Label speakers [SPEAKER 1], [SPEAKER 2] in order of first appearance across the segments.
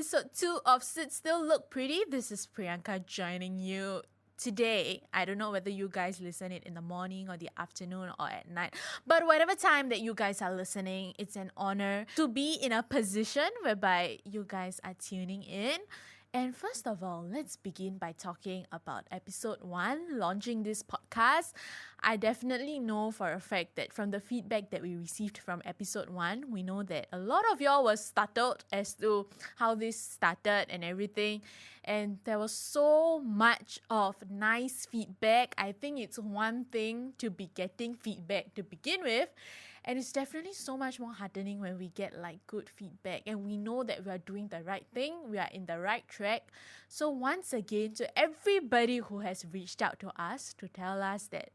[SPEAKER 1] episode 2 of Sit Still Look Pretty. This is Priyanka joining you today. I don't know whether you guys listen it in the morning or the afternoon or at night, but whatever time that you guys are listening, it's an honor to be in a position whereby you guys are tuning in. And first of all, let's begin by talking about episode 1, launching this podcast. I definitely know for a fact that from the feedback that we received from episode 1, we know that a lot of y'all was startled as to how this started and everything. And there was so much of nice feedback. I think it's one thing to be getting feedback to begin with. And it's definitely so much more heartening when we get like good feedback and we know that we are doing the right thing, we are in the right track. So once again, to everybody who has reached out to us to tell us that,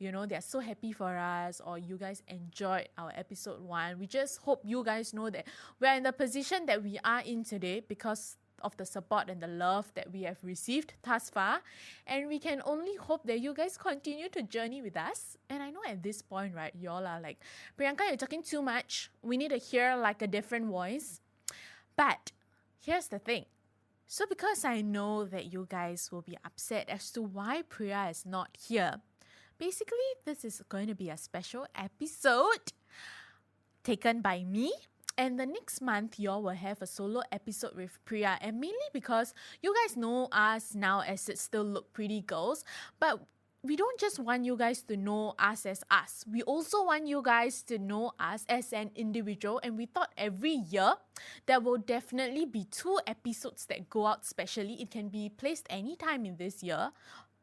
[SPEAKER 1] you know, they're so happy for us or you guys enjoyed our episode 1, we just hope you guys know that we're in the position that we are in today because of the support and the love that we have received thus far, and we can only hope that you guys continue to journey with us. And I know at this point, right, y'all are like, Priyanka, you're talking too much, we need to hear like a different voice. But here's the thing, so because I know that you guys will be upset as to why Priya is not here, basically this is going to be a special episode taken by me. And the next month, y'all will have a solo episode with Priya. And mainly because you guys know us now as It Still Look Pretty Girls. But we don't just want you guys to know us as us. We also want you guys to know us as an individual. And we thought every year, there will definitely be 2 episodes that go out specially. It can be placed anytime in this year.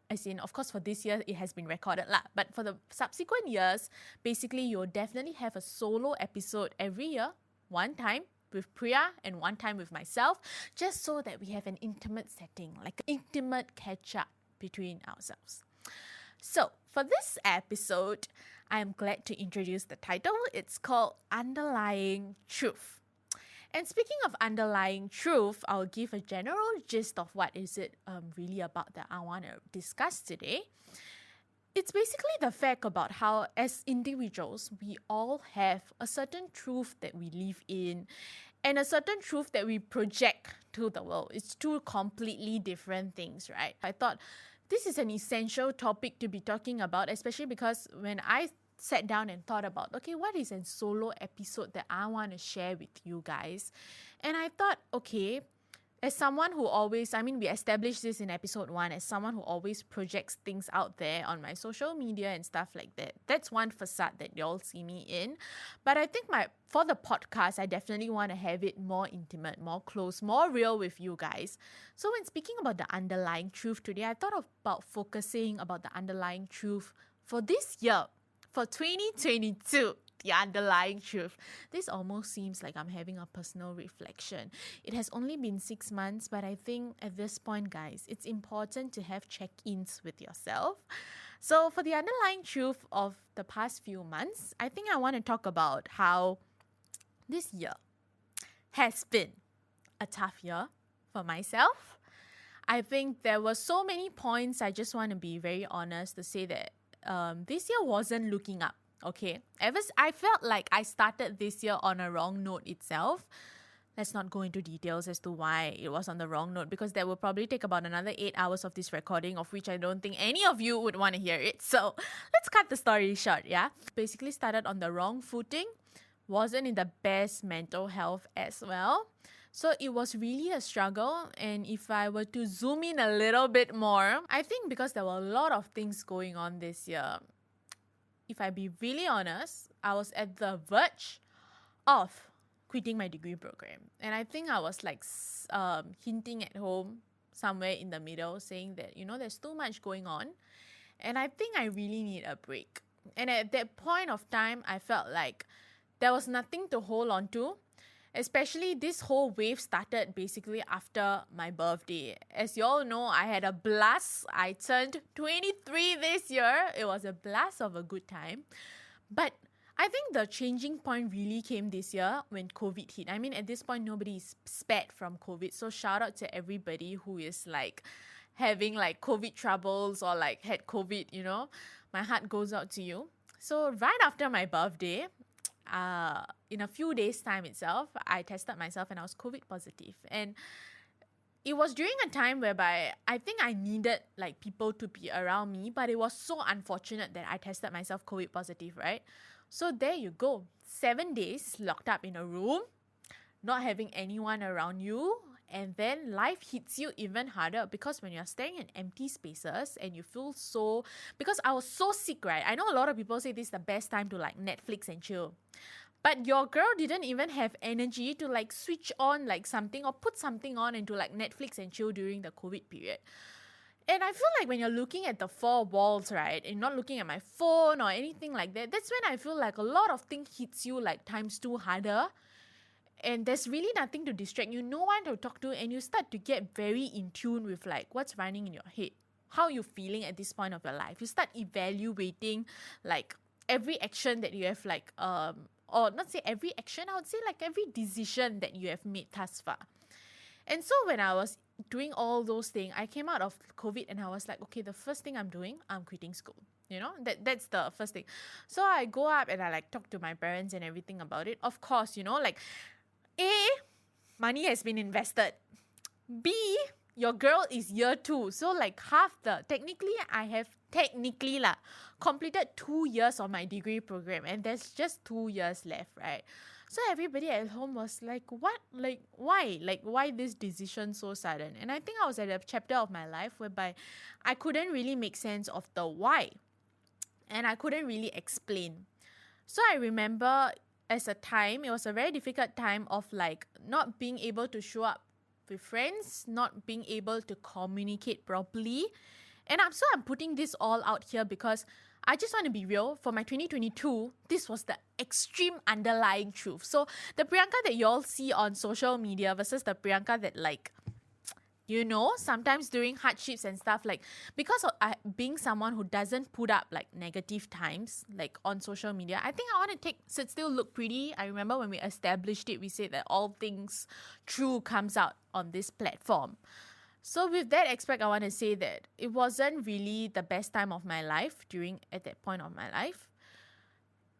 [SPEAKER 1] As in, of course, for this year, it has been recorded lah. But for the subsequent years, basically, you'll definitely have a solo episode every year. One time with Priya and one time with myself, just so that we have an intimate setting, like an intimate catch-up between ourselves. So, for this episode, I am glad to introduce the title. It's called Underlying Truth. And speaking of underlying truth, I'll give a general gist of what is it really about that I want to discuss today. It's basically the fact about how, as individuals, we all have a certain truth that we live in and a certain truth that we project to the world. It's 2 completely different things, right? I thought this is an essential topic to be talking about, especially because when I sat down and thought about, okay, what is a solo episode that I want to share with you guys? And I thought, okay, as someone who always, we established this in episode 1, as someone who always projects things out there on my social media and stuff like that. That's one facade that y'all see me in. But I think for the podcast, I definitely want to have it more intimate, more close, more real with you guys. So when speaking about the underlying truth today, I thought about focusing about the underlying truth for this year, for 2022. The underlying truth. This almost seems like I'm having a personal reflection. It has only been 6 months, but I think at this point, guys, it's important to have check-ins with yourself. So for the underlying truth of the past few months, I think I want to talk about how this year has been a tough year for myself. I think there were so many points. I just want to be very honest to say that this year wasn't looking up. Okay, I felt like I started this year on a wrong note itself. Let's not go into details as to why it was on the wrong note, because that will probably take about another 8 hours of this recording, of which I don't think any of you would want to hear it. So let's cut the story short, yeah? Basically started on the wrong footing, wasn't in the best mental health as well. So it was really a struggle. And if I were to zoom in a little bit more, I think because there were a lot of things going on this year, if I be really honest, I was at the verge of quitting my degree program. And I think I was like hinting at home somewhere in the middle, saying that, you know, there's too much going on. And I think I really need a break. And at that point of time, I felt like there was nothing to hold on to. Especially this whole wave started basically after my birthday. As you all know, I had a blast. I turned 23 this year. It was a blast of a good time. But I think the changing point really came this year when COVID hit. At this point, nobody is spared from COVID. So shout out to everybody who is like having like COVID troubles or like had COVID, you know. My heart goes out to you. So right after my birthday, in a few days' time itself, I tested myself and I was COVID positive. And it was during a time whereby I think I needed like people to be around me, but it was so unfortunate that I tested myself COVID positive, right? So there you go. 7 days locked up in a room, not having anyone around you, and then life hits you even harder because when you're staring at empty spaces and you feel so... Because I was so sick, right? I know a lot of people say this is the best time to like Netflix and chill. But your girl didn't even have energy to like switch on like something or put something on into like Netflix and chill during the COVID period. And I feel like when you're looking at the four walls, right, and not looking at my phone or anything like that, that's when I feel like a lot of things hits you like times two harder. And there's really nothing to distract you, no one to talk to, and you start to get very in tune with like what's running in your head, how you're feeling at this point of your life. You start evaluating like every action that you have like or not say every action, I would say like every decision that you have made thus far. And so when I was doing all those things, I came out of COVID and I was like, okay, the first thing I'm doing, I'm quitting school. You know, that's the first thing. So I go up and I like talk to my parents and everything about it. Of course, you know, like A, money has been invested. B, your girl is year 2. So like technically I have completed 2 years of my degree program and there's just 2 years left, right? So everybody at home was like, what? Like, why? Like, why this decision so sudden? And I think I was at a chapter of my life whereby I couldn't really make sense of the why. And I couldn't really explain. So I remember as a time, it was a very difficult time of like not being able to show up with friends, not being able to communicate properly. And I'm putting this all out here because I just want to be real. For my 2022, this was the extreme underlying truth. So the Priyanka that you all see on social media versus the Priyanka that like, you know, sometimes during hardships and stuff, like because of being someone who doesn't put up like negative times like on social media, I think I want to sit still, look pretty. I remember when we established it, we said that all things true comes out on this platform. So with that aspect, I want to say that it wasn't really the best time of my life at that point of my life.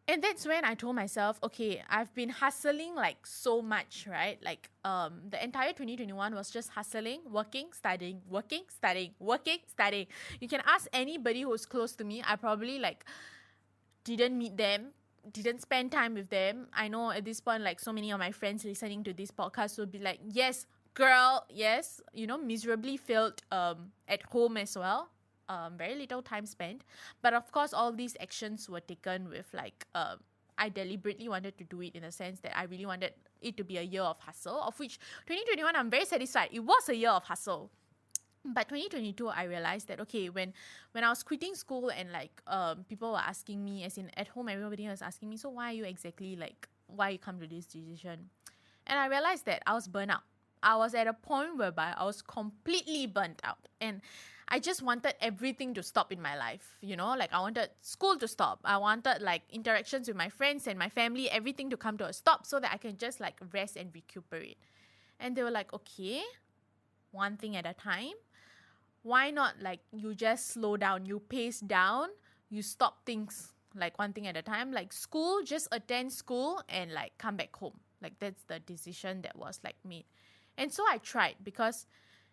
[SPEAKER 1] And that's when I told myself, okay, I've been hustling like so much, right? Like the entire 2021 was just hustling, working, studying, working, studying, working, studying. You can ask anybody who's close to me. I probably like didn't meet them, didn't spend time with them. I know at this point, like so many of my friends listening to this podcast will be like, yes, girl, yes, you know, miserably failed at home as well. Very little time spent. But of course, all these actions were taken with like, I deliberately wanted to do it in the sense that I really wanted it to be a year of hustle, of which 2021, I'm very satisfied. It was a year of hustle. But 2022, I realized that, okay, when I was quitting school and like people were asking me, as in at home, everybody was asking me, so why you come to this decision? And I realized that I was burnt out. I was at a point whereby I was completely burnt out. And I just wanted everything to stop in my life, you know, like I wanted school to stop. I wanted like interactions with my friends and my family, everything to come to a stop so that I can just like rest and recuperate. And they were like, okay, one thing at a time. Why not like you just slow down, you pace down, you stop things like one thing at a time, like school, just attend school and like come back home. Like that's the decision that was like made. And so I tried because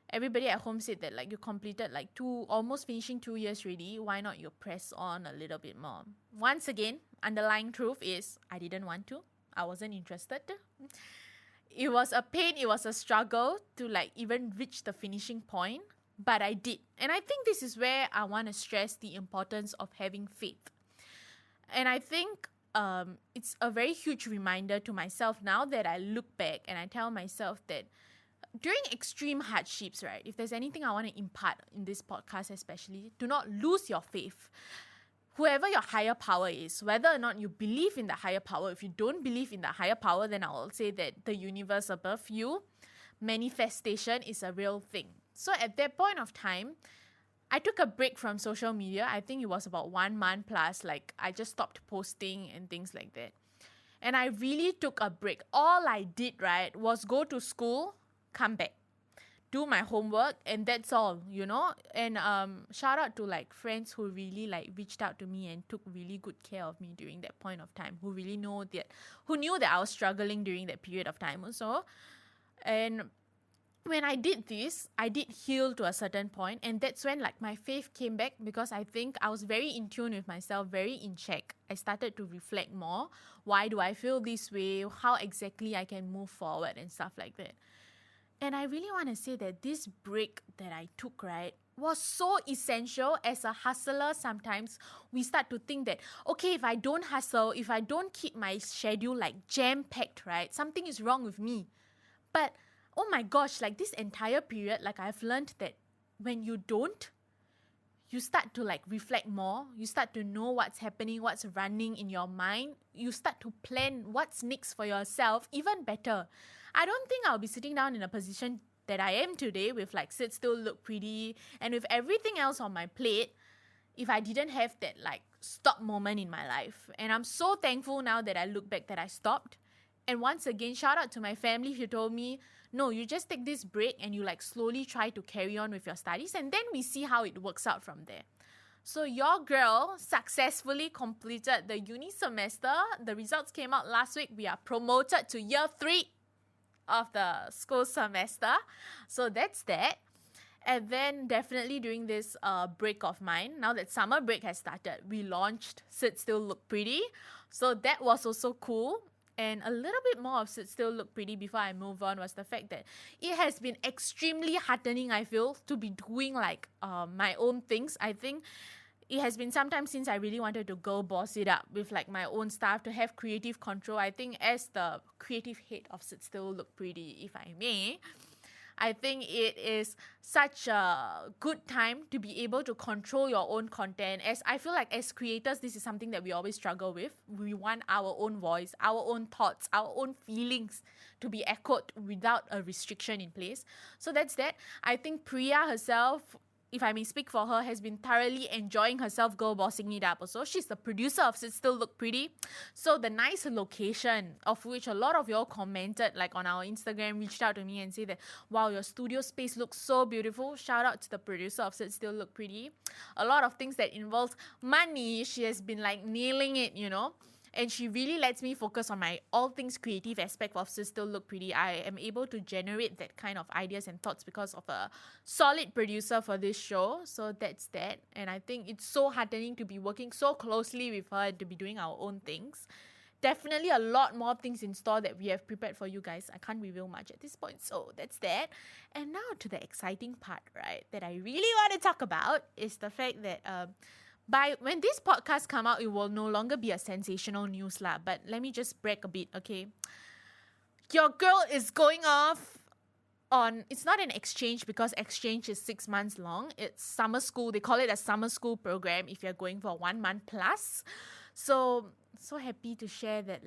[SPEAKER 1] everybody at home said that like you completed like almost finishing 2 years already. Why not you press on a little bit more? Once again, underlying truth is I didn't want to. I wasn't interested. It was a pain. It was a struggle to like even reach the finishing point. But I did. And I think this is where I want to stress the importance of having faith. And I think it's a very huge reminder to myself now that I look back and I tell myself that during extreme hardships, right, if there's anything I want to impart in this podcast especially, do not lose your faith. Whoever your higher power is, whether or not you believe in the higher power, if you don't believe in the higher power, then I will say that the universe above you, manifestation is a real thing. So at that point of time, I took a break from social media. I think it was about 1 month plus, like I just stopped posting and things like that. And I really took a break. All I did, right, was go to school, come back. do my homework, and that's all, and shout out to like friends who really like reached out to me and took really good care of me during that point of time, who knew that I was struggling during that period of time also. And when I did this, I did heal to a certain point, and that's when like my faith came back, because I think I was very in tune with myself, very in check. I started to reflect more. Why do I feel this way? How exactly I can move forward and stuff like that. And I really want to say that this break that I took, right, was so essential. As a hustler, sometimes we start to think that, okay, if I don't hustle, if I don't keep my schedule like jam-packed, right, something is wrong with me. But, oh my gosh, like this entire period, like I've learned that when you don't, you start to like reflect more. You start to know what's happening, what's running in your mind. You start to plan what's next for yourself even better. I don't think I'll be sitting down in a position that I am today with like sit still, look pretty, and with everything else on my plate if I didn't have that like stop moment in my life. And I'm so thankful now that I look back that I stopped. And once again, shout out to my family who told me, no, you just take this break and you like slowly try to carry on with your studies, and then we see how it works out from there. So your girl successfully completed the uni semester. The results came out last week. We are promoted to year 3 of the school semester. So that's that. And then definitely during this break of mine, now that summer break has started, we launched Sit Still Look Pretty. So that was also cool. And a little bit more of Sit Still Look Pretty before I move on was the fact that it has been extremely heartening, I feel, to be doing like my own things. I think it has been some time since I really wanted to go boss it up with like my own stuff, to have creative control. I think as the creative head of Sit Still Look Pretty, if I may, I think it is such a good time to be able to control your own content. As I feel like as creators, this is something that we always struggle with. We want our own voice, our own thoughts, our own feelings to be echoed without a restriction in place. So that's that. I think Priya herself, if I may speak for her, has been thoroughly enjoying herself girl bossing it up also. She's the producer of Sit Still Look Pretty. So the nice location, of which a lot of y'all commented like on our Instagram, reached out to me and said that, wow, your studio space looks so beautiful. Shout out to the producer of Sit Still Look Pretty. A lot of things that involves money, she has been like nailing it, And she really lets me focus on my all things creative aspect of Sit Still Look Pretty. I am able to generate that kind of ideas and thoughts because of a solid producer for this show. So that's that. And I think it's so heartening to be working so closely with her and to be doing our own things. Definitely a lot more things in store that we have prepared for you guys. I can't reveal much at this point. So that's that. And now to the exciting part, right, that I really want to talk about is the fact that when this podcast come out, it will no longer be a sensational news lah. But let me just brag a bit, okay? Your girl is going off on, it's not an exchange because exchange is 6 months long. It's summer school. They call it a summer school program if you're going for 1 month plus. So happy to share that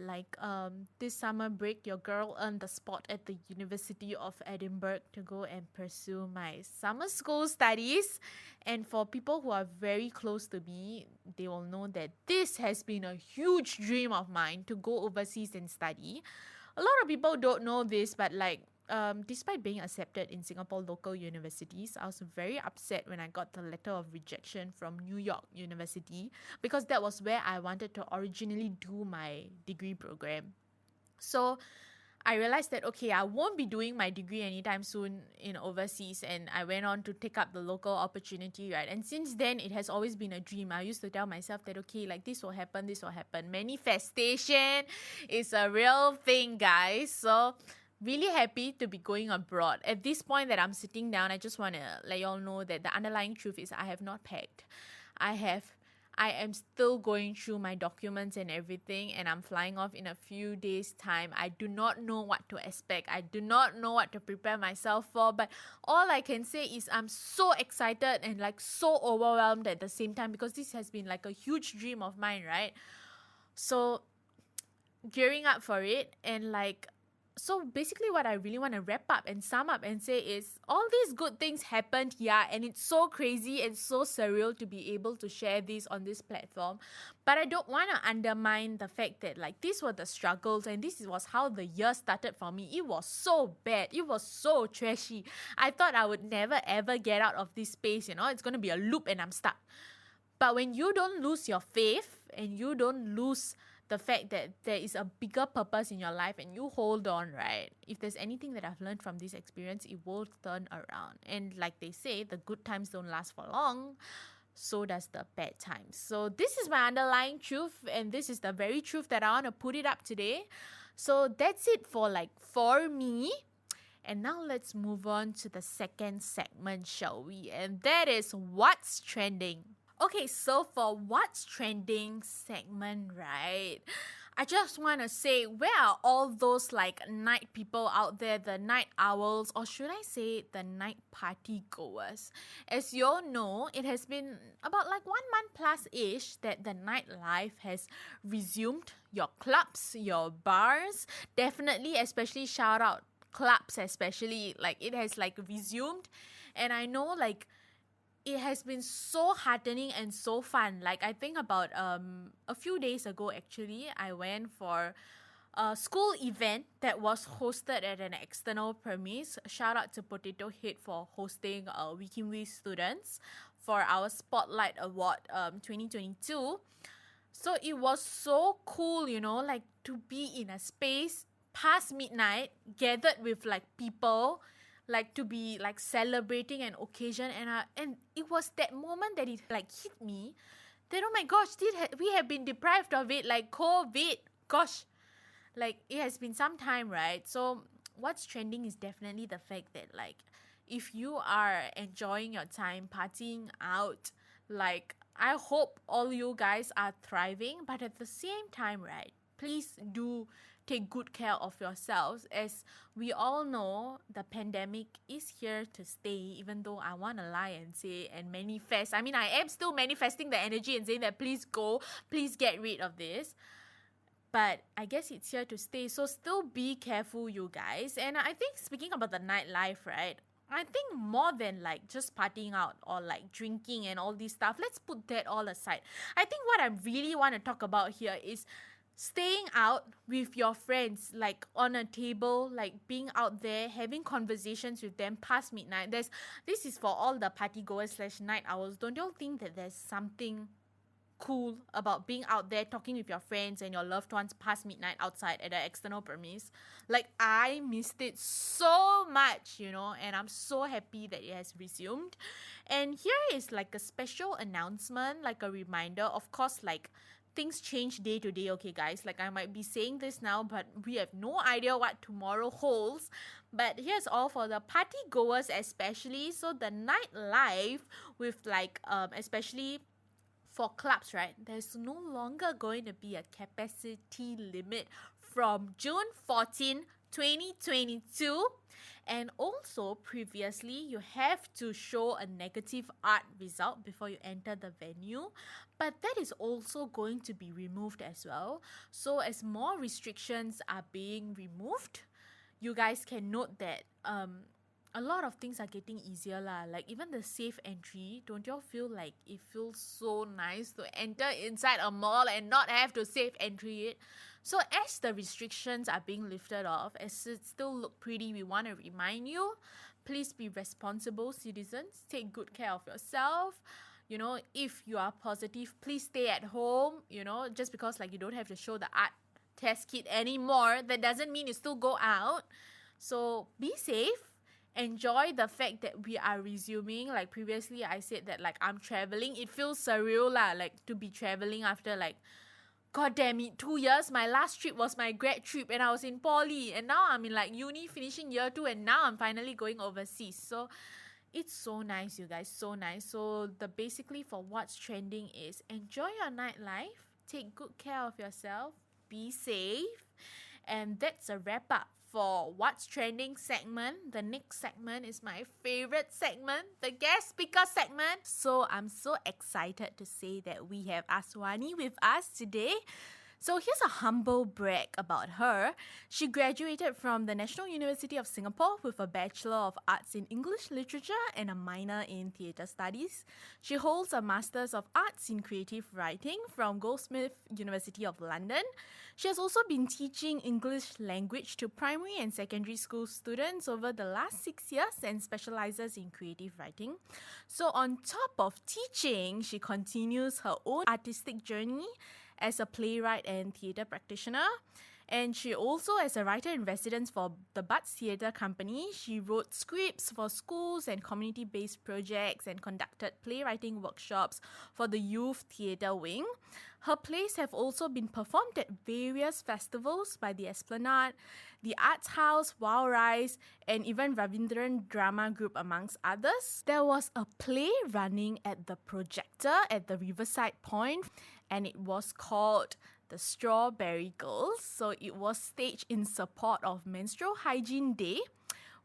[SPEAKER 1] this summer break, your girl earned the spot at the University of Edinburgh to go and pursue my summer school studies. And for people who are very close to me, they will know that this has been a huge dream of mine to go overseas and study. A lot of people don't know this, but despite being accepted in Singapore local universities, I was very upset when I got the letter of rejection from New York University, because that was where I wanted to originally do my degree program. So I realized that, okay, I won't be doing my degree anytime soon in overseas, and I went on to take up the local opportunity, right? And since then, it has always been a dream. I used to tell myself that, okay, like this will happen. Manifestation is a real thing, guys. So really happy to be going abroad. At this point that I'm sitting down, I just want to let y'all know that the underlying truth is I have not packed. I am still going through my documents and everything, and I'm flying off in a few days' time. I do not know what to expect. I do not know what to prepare myself for, but all I can say is I'm so excited and so overwhelmed at the same time, because this has been a huge dream of mine, right? So gearing up for it, and So basically what I really want to wrap up and sum up and say is all these good things happened, yeah, and it's so crazy and so surreal to be able to share this on this platform. But I don't want to undermine the fact that like these were the struggles and this was how the year started for me. It was so bad. It was so trashy. I thought I would never ever get out of this space, It's going to be a loop and I'm stuck. But when you don't lose your faith and you don't lose the fact that there is a bigger purpose in your life and you hold on, right? If there's anything that I've learned from this experience, it will turn around. And like they say, the good times don't last for long. So does the bad times. So this is my underlying truth, and this is the very truth that I want to put it up today. So that's it for me. And now let's move on to the second segment, shall we? And that is what's trending. Okay, so for what's trending segment, right? I just want to say, where are all those night people out there, the night owls, or should I say the night party goers? As you all know, it has been about 1 month plus-ish that the nightlife has resumed. Your clubs, your bars, definitely, especially shout out clubs, especially, it has resumed. And I know it has been so heartening and so fun. I think about a few days ago, actually, I went for a school event that was hosted at an external premise. Shout out to Potato Head for hosting Wikimwi students for our Spotlight Award 2022. So it was so cool, to be in a space past midnight, gathered with people, to be celebrating an occasion, and it was that moment that it hit me that, oh my gosh, we have been deprived of it, COVID. Gosh, it has been some time, right? So what's trending is definitely the fact that if you are enjoying your time partying out, I hope all you guys are thriving, but at the same time, right, please do take good care of yourselves. As we all know, the pandemic is here to stay, even though I want to lie and say and manifest. I mean, I am still manifesting the energy and saying that please go, please get rid of this. But I guess it's here to stay. So still be careful, you guys. And I think speaking about the nightlife, right, I think more than just partying out or drinking and all this stuff, let's put that all aside. I think what I really want to talk about here is staying out with your friends, on a table, being out there, having conversations with them past midnight. This is for all the party goers / night owls. Don't you think that there's something cool about being out there talking with your friends and your loved ones past midnight outside at an external premise? I missed it so much, and I'm so happy that it has resumed. And here is a special announcement, a reminder. Of course, things change day to day, okay, guys? I might be saying this now, but we have no idea what tomorrow holds. But here's all for the party goers, especially. So the nightlife with especially for clubs, right? There's no longer going to be a capacity limit from June 14, 2022. And also, previously, you have to show a negative art result before you enter the venue. But that is also going to be removed as well. So as more restrictions are being removed, you guys can note that a lot of things are getting easier lah. Even the safe entry, don't y'all feel it feels so nice to enter inside a mall and not have to safe entry it? So as the restrictions are being lifted off, as it still look pretty, we want to remind you, please be responsible citizens. Take good care of yourself. If you are positive, please stay at home. Just because you don't have to show the art test kit anymore, that doesn't mean you still go out. So be safe. Enjoy the fact that we are resuming. Previously I said that I'm traveling. It feels surreal lah, to be traveling after god damn it, 2 years. My last trip was my grad trip and I was in poly, and now I'm in uni finishing year 2, and now I'm finally going overseas. So it's so nice, you guys, so nice. So the basically for what's trending is enjoy your nightlife, take good care of yourself, be safe, and that's a wrap up for what's trending segment. The next segment is my favorite segment, the guest speaker segment. So I'm so excited to say that we have Aswani with us today. So here's a humble brag about her. She graduated from the National University of Singapore with a Bachelor of Arts in English Literature and a minor in Theatre Studies. She holds a Masters of Arts in Creative Writing from Goldsmiths University of London. She has also been teaching English language to primary and secondary school students over the last 6 years and specializes in creative writing. So on top of teaching, she continues her own artistic journey as a playwright and theatre practitioner. And she also, as a writer in residence for the Buds Theatre Company, she wrote scripts for schools and community-based projects and conducted playwriting workshops for the Youth Theatre Wing. Her plays have also been performed at various festivals by the Esplanade, the Arts House, Wow Rise, and even Ravindran Drama Group, amongst others. There was a play running at the projector at the Riverside Point, and it was called The Strawberry Girls. So it was staged in support of Menstrual Hygiene Day,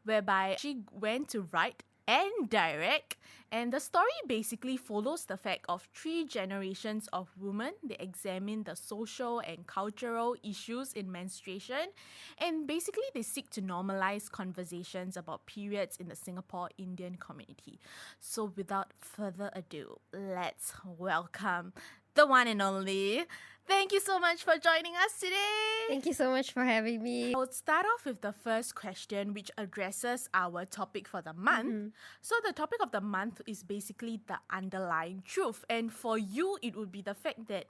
[SPEAKER 1] whereby she went to write and direct. And the story basically follows the fact of 3 generations of women. They examine the social and cultural issues in menstruation, and basically they seek to normalize conversations about periods in the Singapore Indian community. So without further ado, let's welcome the one and only. Thank you so much for joining us today.
[SPEAKER 2] Thank you so much for having me.
[SPEAKER 1] I would start off with the first question, which addresses our topic for the month. So the topic of the month is basically the underlying truth. And for you, it would be the fact that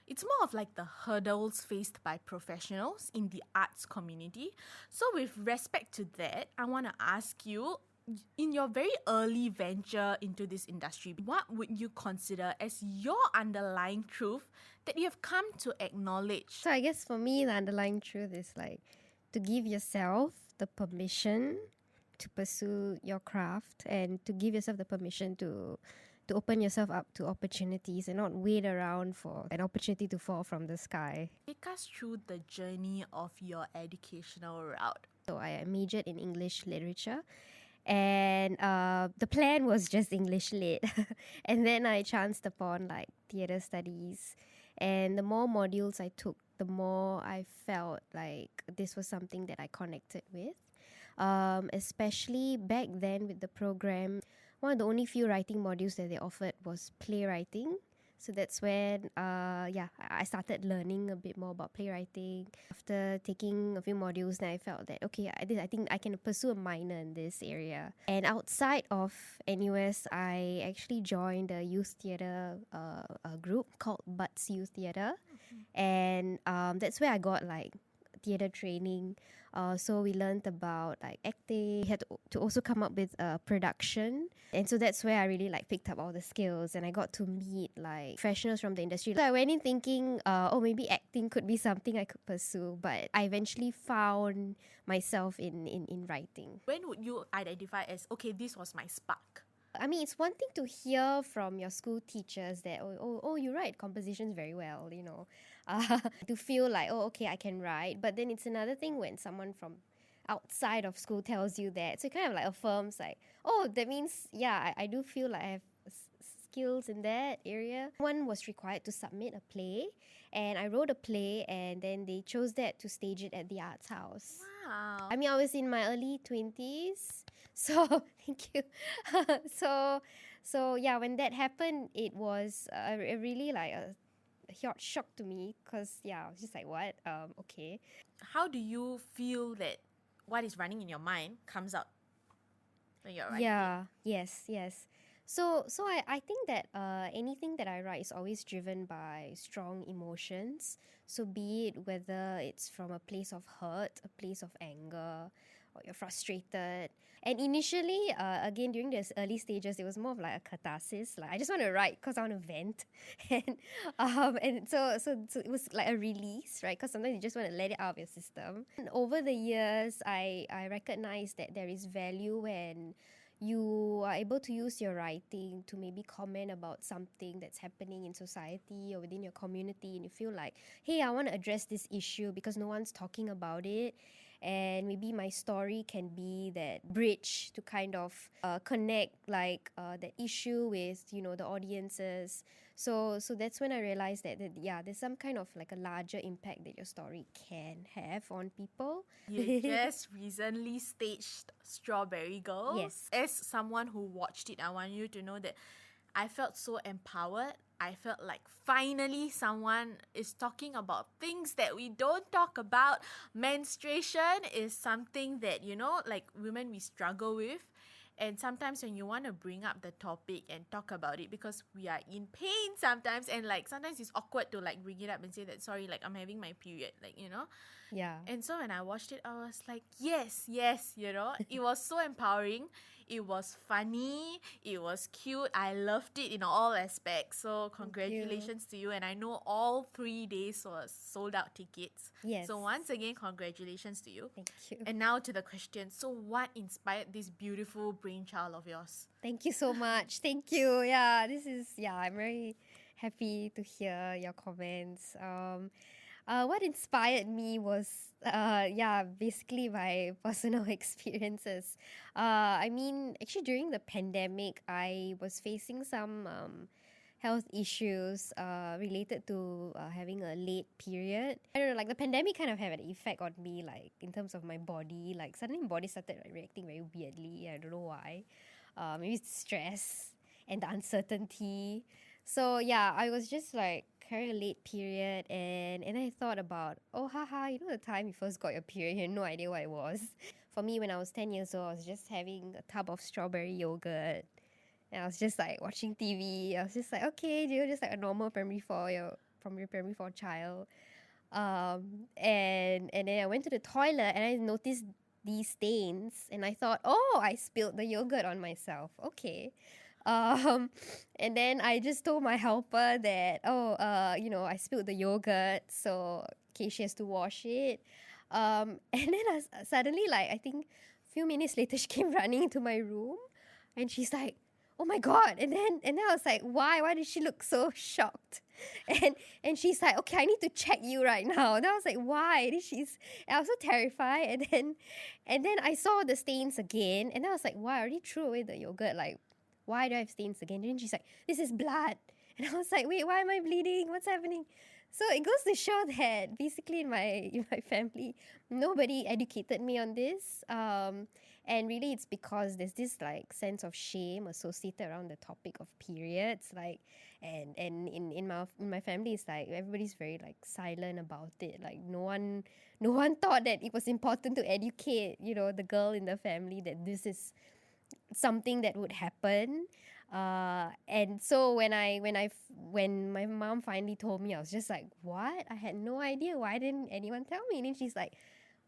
[SPEAKER 1] it's more of like the hurdles faced by professionals in the arts community. So with respect to that, I want to ask you, in your very early venture into this industry, what would you consider as your underlying truth that you have come to acknowledge?
[SPEAKER 2] So I guess for me, the underlying truth is like to give yourself the permission to pursue your craft and to give yourself the permission to open yourself up to opportunities and not wait around for an opportunity to fall from the sky.
[SPEAKER 1] Take us through the journey of your educational route.
[SPEAKER 2] So I majored in English literature. And the plan was just English lit. And then I chanced upon like theatre studies. And the more modules I took, the more I felt like this was something that I connected with. Especially back then with the program, one of the only few writing modules that they offered was playwriting. So that's when, I started learning a bit more about playwriting. After taking a few modules, then I felt that, okay, I think I can pursue a minor in this area. And outside of NUS, I actually joined a youth theatre group called Buds Youth Theatre. And that's where I got like theatre training. So we learned about like acting. We had to also come up with production. And so that's where I really like picked up all the skills, and I got to meet like professionals from the industry. So I went in thinking, maybe acting could be something I could pursue, but I eventually found myself in writing.
[SPEAKER 1] When would you identify as, okay, this was my spark?
[SPEAKER 2] I mean, it's one thing to hear from your school teachers that, you write compositions very well, you know. To feel like, okay, I can write. But then it's another thing when someone from outside of school tells you that. So it kind of like affirms like, that means, I do feel like I have skills in that area. One was required to submit a play, and I wrote a play, and then they chose that to stage it at the Arts House.
[SPEAKER 1] Wow.
[SPEAKER 2] I mean, I was in my early 20s. So, thank you. So yeah, when that happened, it was really like a huge shock to me, because, I was just like, what? Okay.
[SPEAKER 1] How do you feel that what is running in your mind comes out when you're writing?
[SPEAKER 2] Yes. So I think that anything that I write is always driven by strong emotions. So be it whether it's from a place of hurt, a place of anger, or you're frustrated. And initially, again, during those early stages, it was more of like a catharsis. Like, I just want to write because I want to vent. And so it was like a release, right? Because sometimes you just want to let it out of your system. And over the years, I recognized that there is value when you are able to use your writing to maybe comment about something that's happening in society or within your community, and you feel like, hey, I want to address this issue because no one's talking about it. and maybe my story can be that bridge to kind of connect like that issue with the audiences. So that's when I realized that yeah, there's some kind of like a larger impact that your story can have on people.
[SPEAKER 1] You just recently staged Strawberry Girls.
[SPEAKER 2] Yes.
[SPEAKER 1] As someone who watched it, I want you to know that I felt so empowered. I felt like finally someone is talking about things that we don't talk about. Menstruation is something that, like women, we struggle with. And sometimes when you want to bring up the topic and talk about it, because we are in pain sometimes, and like sometimes it's awkward to like bring it up and say that, sorry, like I'm having my period, like,
[SPEAKER 2] Yeah.
[SPEAKER 1] And so when I watched it, I was like, yes, it was so empowering. It was funny. It was cute. I loved it in all aspects. So congratulations to you. And I know all 3 days was sold out tickets.
[SPEAKER 2] Yes.
[SPEAKER 1] So once again, congratulations to you.
[SPEAKER 2] Thank you.
[SPEAKER 1] And now to the question. So what inspired this beautiful brainchild of yours?
[SPEAKER 2] Thank you so much. Thank you. Yeah, I'm very happy to hear your comments. What inspired me was, basically my personal experiences. Actually during the pandemic, I was facing some health issues related to having a late period. I don't know, like the pandemic kind of had an effect on me, like in terms of my body. Like suddenly my body started like, reacting very weirdly. I don't know why. Maybe it's stress and the uncertainty. So yeah, I was just like carrying a late period, and I thought about, the time you first got your period, you had no idea what it was. For me, when I was 10 years old, I was just having a tub of strawberry yogurt. And I was just like watching TV. I was just like, okay, you're just like a normal primary 4 child. And then I went to the toilet and I noticed these stains, and I thought, oh, I spilled the yogurt on myself. Okay. And then I just told my helper that, I spilled the yogurt, so okay, she has to wash it. And then suddenly, like, I think a few minutes later, she came running into my room, and she's like, oh my God. And then I was like, why did she look so shocked? And she's like, okay, I need to check you right now. And I was like, why? And I was so terrified. And then I saw the stains again, and I was like, why? I already threw away the yogurt. Like, why do I have stains again? And then she's like, this is blood. And I was like, wait, why am I bleeding? What's happening? So it goes to show that basically in my family, nobody educated me on this. And really it's because there's this like sense of shame associated around the topic of periods. Like, and in my family, it's like everybody's very like silent about it. Like no one thought that it was important to educate, the girl in the family that this is something that would happen. And so when my mom finally told me, I was just like, what? I had no idea. Why didn't anyone tell me? And then she's like,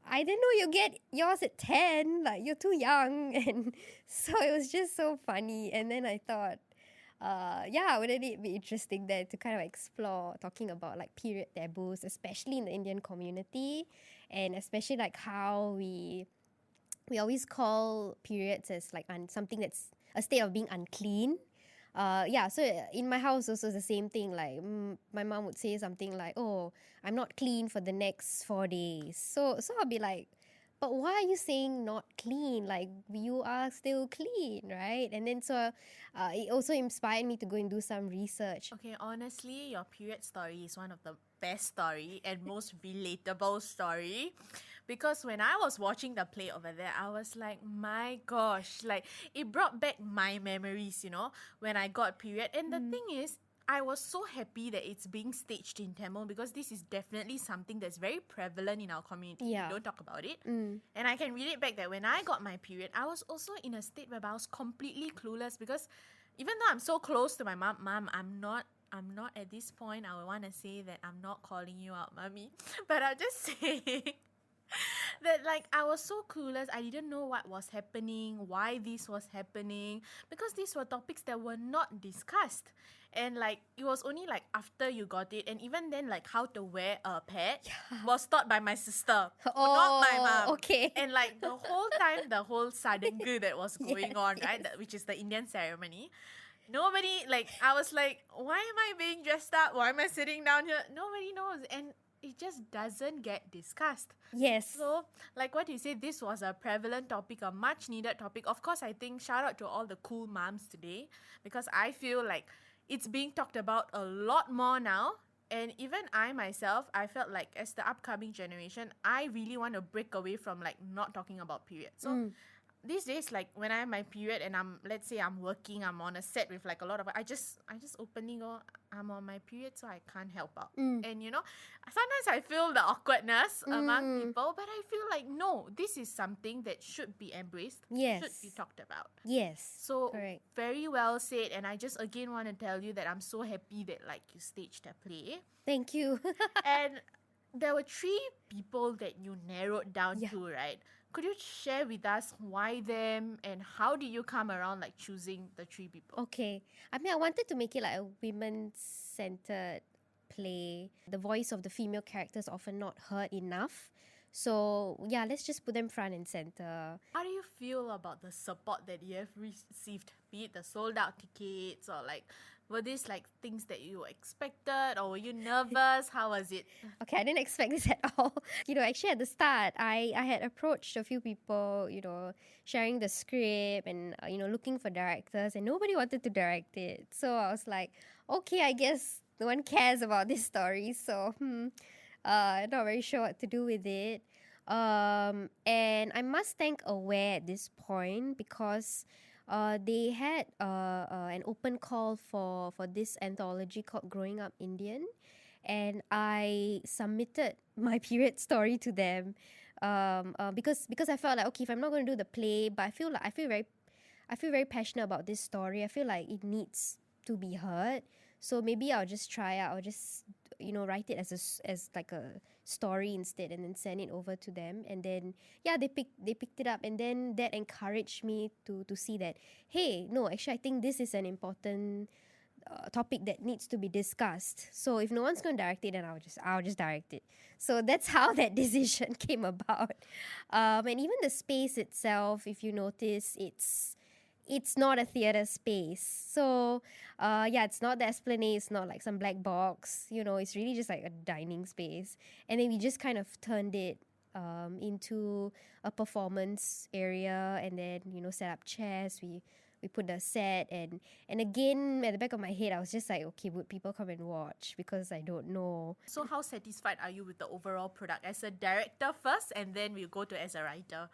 [SPEAKER 2] I didn't know you get yours at 10. Like, you're too young. And so it was just so funny. And then I thought, wouldn't it be interesting then to kind of explore talking about like period taboos, especially in the Indian community, and especially like how we always call periods as like something that's a state of being unclean. So in my house also the same thing. Like my mom would say something like, oh, I'm not clean for the next 4 days. So I'll be like, but why are you saying not clean? Like, you are still clean, right? And then so it also inspired me to go and do some research.
[SPEAKER 1] Okay, honestly, your period story is one of the best story and most relatable story, because when I was watching the play over there, I was like, my gosh, like it brought back my memories, when I got period. And the thing is, I was so happy that it's being staged in Tamil, because this is definitely something that's very prevalent in our community.
[SPEAKER 2] Yeah.
[SPEAKER 1] We don't talk about it. And I can relate back that when I got my period, I was also in a state where I was completely clueless, because even though I'm so close to my mom, I'm not at this point, I would want to say that I'm not calling you out, mommy. But I'm just saying that like I was so clueless. I didn't know what was happening, why this was happening, because these were topics that were not discussed. And like it was only like after you got it, and even then like how to wear a pad was taught by my sister, not my mom.
[SPEAKER 2] Okay.
[SPEAKER 1] And like the whole time, the whole sadhangku that was going on, right, which is the Indian ceremony, nobody, like I was like, why am I being dressed up? Why am I sitting down here? Nobody knows. And it just doesn't get discussed.
[SPEAKER 2] Yes.
[SPEAKER 1] So, like what you said, this was a prevalent topic, a much needed topic. Of course, I think shout out to all the cool moms today, because I feel like it's being talked about a lot more now. And even I myself, I felt like as the upcoming generation, I really want to break away from like not talking about period. So these days, like when I have my period and let's say I'm working, I'm on a set with like a lot of, I just openly go, I'm on my period, so I can't help out. And you know, sometimes I feel the awkwardness among people, but I feel like no, this is something that should be embraced,
[SPEAKER 2] Yes.
[SPEAKER 1] should be talked about.
[SPEAKER 2] Yes.
[SPEAKER 1] So
[SPEAKER 2] Correct.
[SPEAKER 1] very well said, and I just again want to tell you that I'm so happy that like you staged a play.
[SPEAKER 2] Thank you.
[SPEAKER 1] And there were 3 people that you narrowed down
[SPEAKER 2] Yeah.
[SPEAKER 1] to, right? Could you share with us why them and how did you come around like choosing the 3 people?
[SPEAKER 2] Okay. I mean, I wanted to make it like a women-centered play. The voice of the female characters often not heard enough. So, yeah, let's just put them front and center.
[SPEAKER 1] How do you feel about the support that you have received? Be it the sold out tickets or like, were these like things that you expected or were you nervous? How was it?
[SPEAKER 2] Okay, I didn't expect this at all. Actually at the start, I had approached a few people, sharing the script and, looking for directors, and nobody wanted to direct it. So I was like, okay, I guess no one cares about this story. So, not very sure what to do with it. And I must thank Aware at this point because they had an open call for this anthology called Growing Up Indian, and I submitted my period story to them because I felt like, okay, if I'm not going to do the play, but I feel very passionate about this story. I feel like it needs to be heard. So maybe I'll just try out. I'll just write it as like a story instead, and then send it over to them. And then they picked it up, and then that encouraged me to see that, hey, no, actually I think this is an important topic that needs to be discussed. So if no one's going to direct it, then I'll just direct it. So that's how that decision came about. And even the space itself, if you notice, it's not a theatre space. So, it's not the Esplanade, it's not like some black box, it's really just like a dining space. And then we just kind of turned it into a performance area, and then, set up chairs, we put the set, and again, at the back of my head, I was just like, okay, would people come and watch? Because I don't know.
[SPEAKER 1] So how satisfied are you with the overall product as a director first, and then we'll go to as a writer?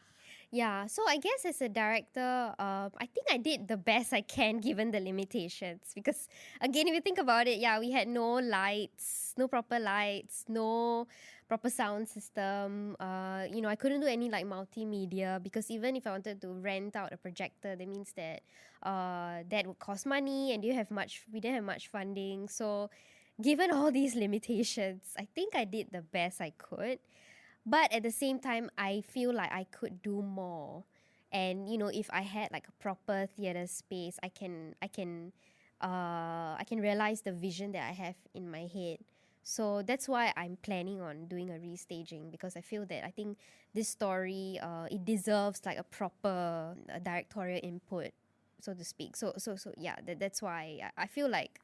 [SPEAKER 2] Yeah, so I guess as a director, I think I did the best I can given the limitations. Because again, if you think about it, we had no proper lights, no proper sound system. I couldn't do any like multimedia, because even if I wanted to rent out a projector, that means that that would cost money, and we didn't have much funding. So given all these limitations, I think I did the best I could. But at the same time, I feel like I could do more. And, if I had like a proper theatre space, I can realize the vision that I have in my head. So that's why I'm planning on doing a restaging, because I feel that I think this story, it deserves like a proper directorial input, so to speak. So that's why I feel like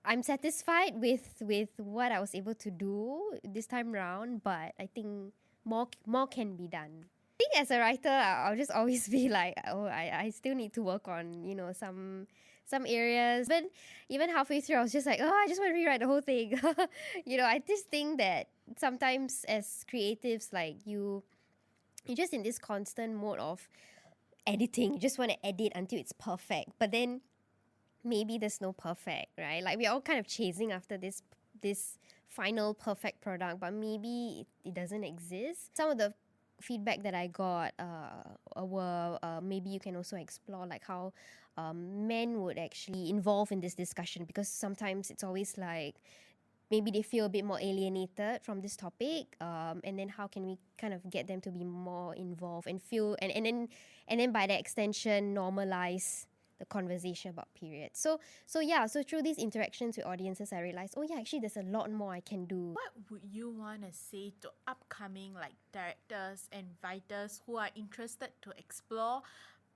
[SPEAKER 2] I'm satisfied with what I was able to do this time round, but I think more can be done. I think as a writer, I'll just always be like, oh, I still need to work on, some areas. But even halfway through, I was just like, oh, I just want to rewrite the whole thing. I just think that sometimes as creatives, like you're just in this constant mode of editing. You just want to edit until it's perfect. But then maybe there's no perfect, right? Like we're all kind of chasing after this final perfect product, but maybe it doesn't exist. Some of the feedback that I got were maybe you can also explore like how men would actually involve in this discussion, because sometimes it's always like maybe they feel a bit more alienated from this topic, and then how can we kind of get them to be more involved and feel and then by that extension normalize the conversation about periods. So through these interactions with audiences, I realized, actually there's a lot more I can do.
[SPEAKER 1] What would you want to say to upcoming like directors and writers who are interested to explore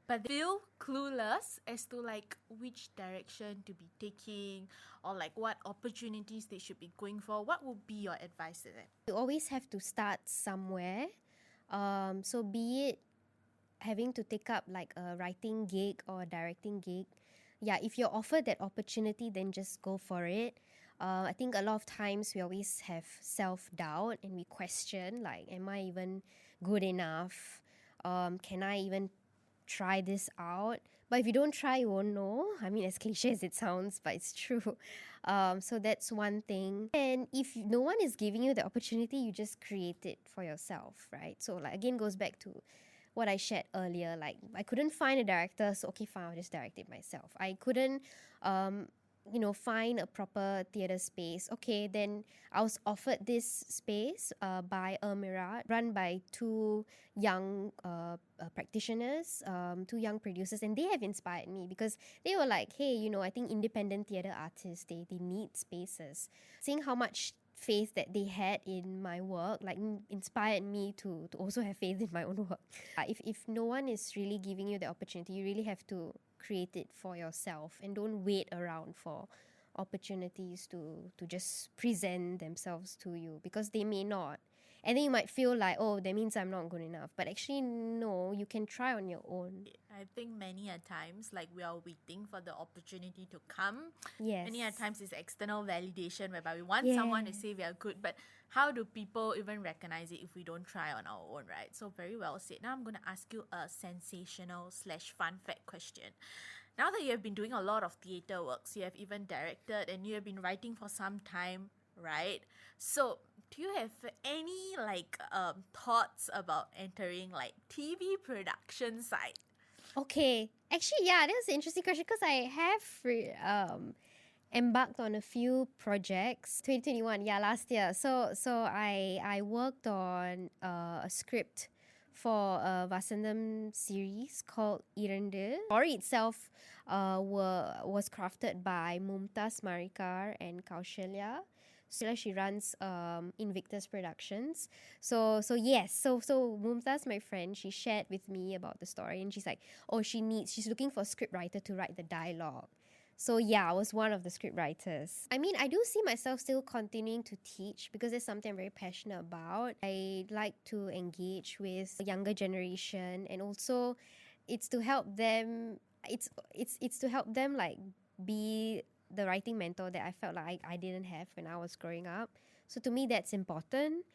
[SPEAKER 1] but they feel clueless as to like which direction to be taking or like what opportunities they should be going for. What would be your advice to them?
[SPEAKER 2] You always have to start somewhere. So be it having to take up like a writing gig or a directing gig, yeah, if you're offered that opportunity, then just go for it. I think a lot of times we always have self-doubt and we question like, am I even good enough? Can I even try this out? But if you don't try, you won't know. I mean, as cliche as it sounds, but it's true. So that's one thing. And if no one is giving you the opportunity, you just create it for yourself, right? So like again, goes back to what I shared earlier. Like I couldn't find a director, so okay, fine, I'll just direct it myself. I couldn't, find a proper theatre space. Okay, then I was offered this space by Mirage, run by two young practitioners, two young producers, and they have inspired me because they were like, hey, I think independent theatre artists, they need spaces. Seeing how much faith that they had in my work like inspired me to also have faith in my own work. If no one is really giving you the opportunity, you really have to create it for yourself and don't wait around for opportunities to just present themselves to you, because they may not. And then you might feel like, oh, that means I'm not good enough. But actually, no, you can try on your own.
[SPEAKER 1] I think many a times, like we are waiting for the opportunity to come.
[SPEAKER 2] Yes.
[SPEAKER 1] Many a times it's external validation whereby we want
[SPEAKER 2] Yeah.
[SPEAKER 1] someone to say we are good, but how do people even recognize it if we don't try on our own, right? So very well said. Now I'm going to ask you a sensational/fun fact question. Now that you have been doing a lot of theatre works, you have even directed and you have been writing for some time, right? So do you have any thoughts about entering like TV production side?
[SPEAKER 2] Okay. Actually, yeah, that's an interesting question because I have embarked on a few projects. 2021, yeah, last year. So I worked on a script for a Vasantham series called Irande. The story itself was crafted by Mumtaz Marikar and Kaushalya. So she runs Invictus Productions. So yes, so Mumtaz, my friend, she shared with me about the story, and she's like, oh, she's looking for a script writer to write the dialogue. So yeah, I was one of the script writers. I mean, I do see myself still continuing to teach because it's something I'm very passionate about. I like to engage with the younger generation, and also it's to help them. It's to help them like be the writing mentor that I felt like I didn't have when I was growing up. So to me, that's important.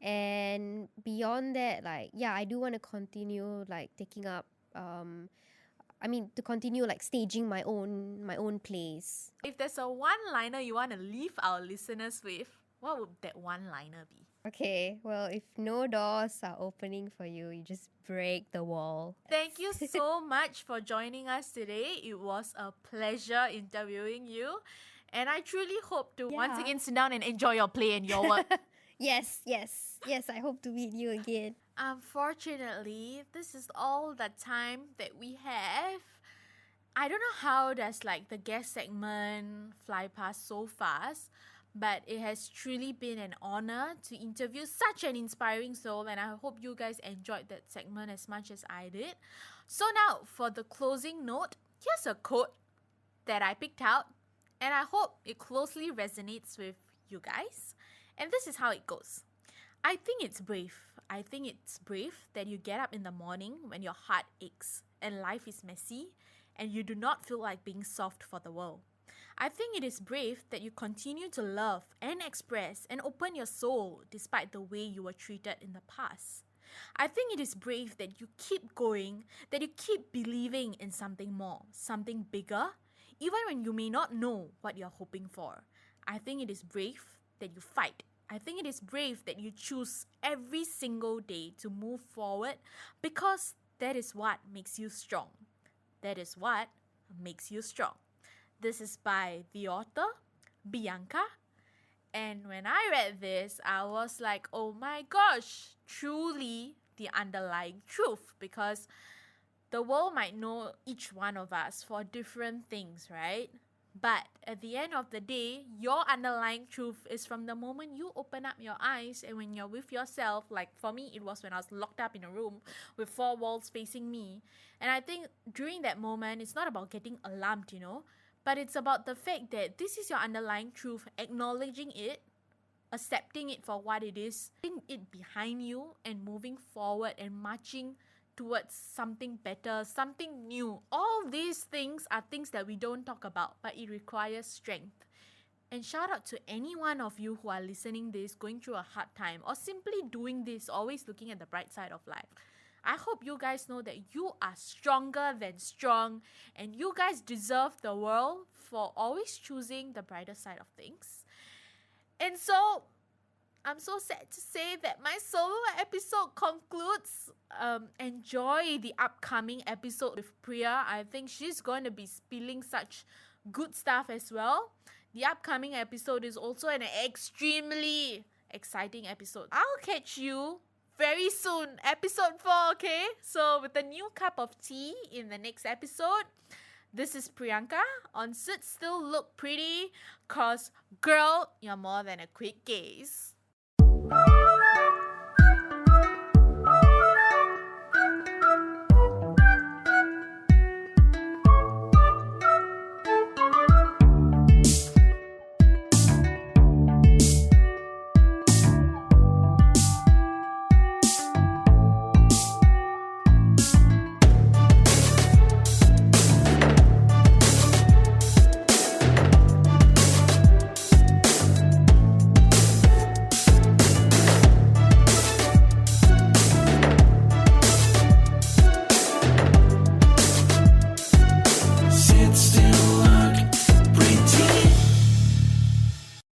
[SPEAKER 2] And beyond that, like, yeah, I do want to continue like taking up to continue like staging my own plays.
[SPEAKER 1] If there's a one-liner you want to leave our listeners with, what would that one-liner be?
[SPEAKER 2] Okay, well, if no doors are opening for you, you just break the wall.
[SPEAKER 1] Thank you so much for joining us today. It was a pleasure interviewing you. And I truly hope to once again sit down and enjoy your play and your work.
[SPEAKER 2] Yes, I hope to meet you again.
[SPEAKER 1] Unfortunately, this is all the time that we have. I don't know how does like the guest segment fly past so fast, but it has truly been an honor to interview such an inspiring soul, and I hope you guys enjoyed that segment as much as I did. So now, for the closing note, here's a quote that I picked out, and I hope it closely resonates with you guys. And this is how it goes. I think it's brave that you get up in the morning when your heart aches and life is messy and you do not feel like being soft for the world. I think it is brave that you continue to love and express and open your soul despite the way you were treated in the past. I think it is brave that you keep going, that you keep believing in something more, something bigger, even when you may not know what you're hoping for. I think it is brave that you fight. I think it is brave that you choose every single day to move forward, because that is what makes you strong. That is what makes you strong. This is by the author, Bianca. And when I read this, I was like, oh my gosh, truly the underlying truth, because the world might know each one of us for different things, right? But at the end of the day, your underlying truth is from the moment you open up your eyes and when you're with yourself. Like for me, it was when I was locked up in a room with four walls facing me. And I think during that moment, it's not about getting alarmed, but it's about the fact that this is your underlying truth, acknowledging it, accepting it for what it is, putting it behind you and moving forward and marching towards something better, something new. All these things are things that we don't talk about, but it requires strength. And shout out to any one of you who are listening this, going through a hard time, or simply doing this, always looking at the bright side of life. I hope you guys know that you are stronger than strong, and you guys deserve the world for always choosing the brighter side of things. And so, I'm so sad to say that my solo episode concludes. Enjoy the upcoming episode with Priya. I think she's going to be spilling such good stuff as well. The upcoming episode is also an extremely exciting episode. I'll catch you very soon, episode 4, okay? So with a new cup of tea in the next episode. This is Priyanka on Sit Still Look Pretty, cause girl, you're more than a quick gaze.